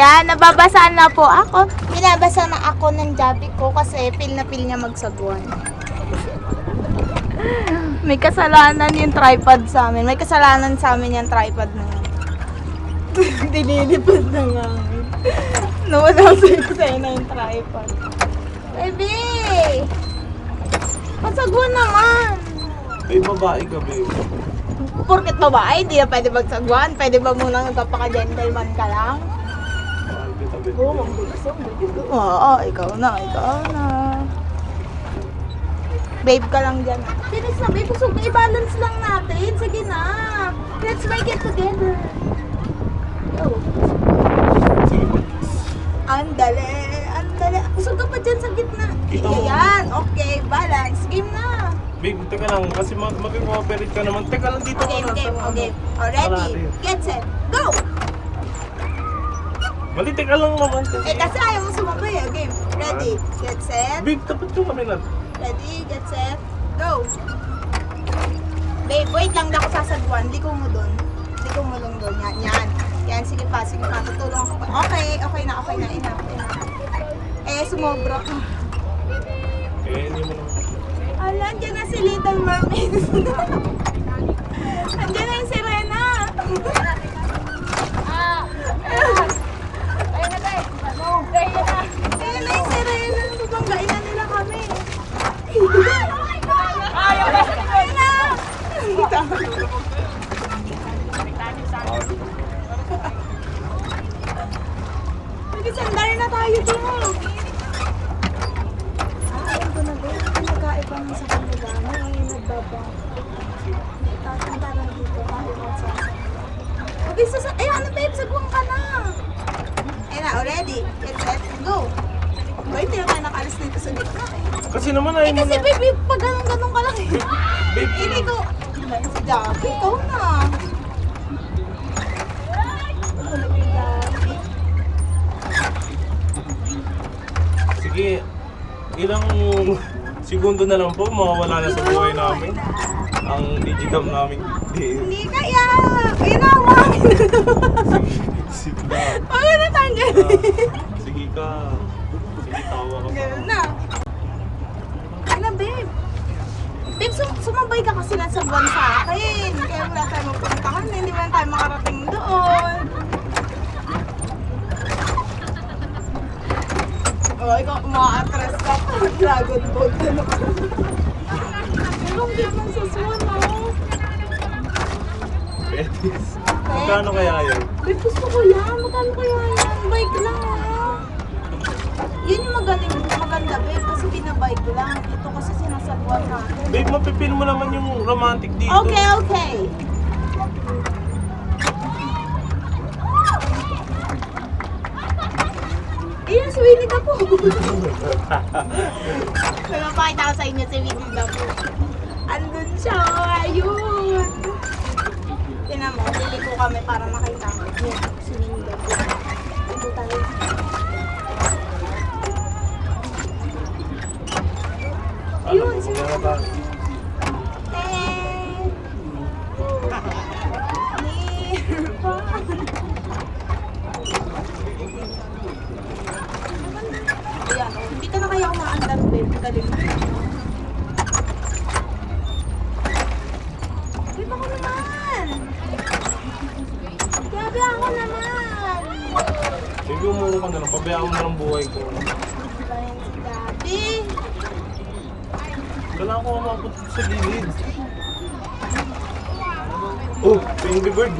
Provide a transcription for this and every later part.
Ayan, nababasa na po ako. Binabasa na ako ng Jabi ko kasi feel na feel niya magsagwan. May kasalanan yung tripod sa amin. May kasalanan sa amin yung tripod na yun. Dililipad na nga. Nawala sa'yo na yung tripod. Baby! Magsagwan naman! May babae ka, babe. Porket babae, hindi na pwede magsagwan. Pwede ba munang nagpapaka-gentleman ka lang? Mahal kita, babe. Oo, oo, ikaw na. Babe ka lang dyan. Bilis na, babe. Pusog na, i-balance lang natin. Sige na. Let's make it together. Yo. Andale. Pusog ka pa dyan sa gitna. Kita mo. Ayan, okay. Balance. Game na. Babe, teka lang. Kasi mag-cooperate ka naman. Teka lang dito Okay, ka lang. okay. Ready, get set, go! Mali, teka lang naman. Kasi ayaw mo sumabay eh. Game. Ready, get set. Babe, tapat yung kami na. Ready, get set, go! Babe, wait lang, ako sasagwan. Liko mo doon. Yan, sige pa. Tutulong ako pa. Okay na. Enough. Sumobra. Hindi mo naman. Ala, andyan na si Little Mermaid. Andyan na yung sirena. Ayan na yung sirena. Babanggain na nila kami. Ayan na. Nag-sandal na tayo doon. Ayun ko na doon. Nagkaiba ng sa kanila. May nagbabang. Tatantaran dito. Kaiwan sa sasandal. Ayun, ano babe? Sagwang ka na. Ayun na, already. Get set, go. Boy, hindi na tayo nakalis dito sa gitna. Kasi naman ayaw mo Kasi na. babe, pag ganun-ganun ka lang. Babe, Hindi ko. Si Jackie, ikaw na. sige. Ilang segundo na lang po, mawawala na sa buhay namin. Ang digicam namin. Hindi kaya. Ginawa. Sige na. Huwag na tanggal. Sige ka. Sige, tawa ka pa. Gano'n na. Ano, babe? Babe, sumabay ka kasi nasa buwan sa akin. Kaya wala tayo mapuntahan. Hindi man tayo makarating doon. Oh, ikaw ma-atras ka pa. Dragon boat. Anong di man sa swan, oh? Betis. Magkano kaya yun? Babe, gusto ko yan. Magkano kaya yan? Bike lang, ah. Yun yung maganda, babe. Kasi binabike lang. Ito kasi sinasabuan natin. Babe, mapipil mo naman yung romantic dito. Okay. Ayan, si Winnie the Pooh. May mapakita ko sa inyo si Winnie the Pooh. Andun siya, ayun. Tinan mo, liliko kami para makita mo. Yun, si Winnie the Pooh. Ito tayo. Ayun, si Winnie the Pooh. Ayan, oh. Hindi ka na kaya umaandar, babe. Galing. Babe, ako naman. Grabe ako naman. Sige, umuro ka na lang. Pabayaan mo na ng buhay ko. Ayan si Daddy. Kailangan ko mapunta sa gilid. Oh, Angry Bird.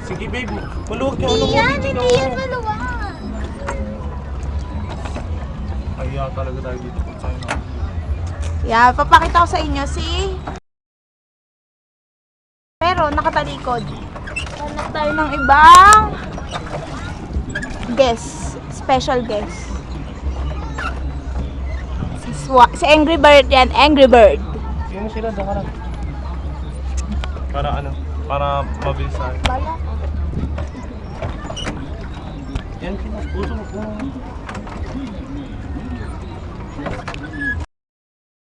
Sige babe. Maluwag yung ano mo. Hindi yan maluwag. Kaya talaga tayo dito kung saan na. Yeah, papakita ko sa inyo si... Pero nakatalikod. Hanap tayo ng ibang... guest. Special guest. Si Angry Bird yan. Angry Bird. Sino sila? Daka lang. Para ano? Para mabilis tayo. Bala. Yan sila. Puso mo.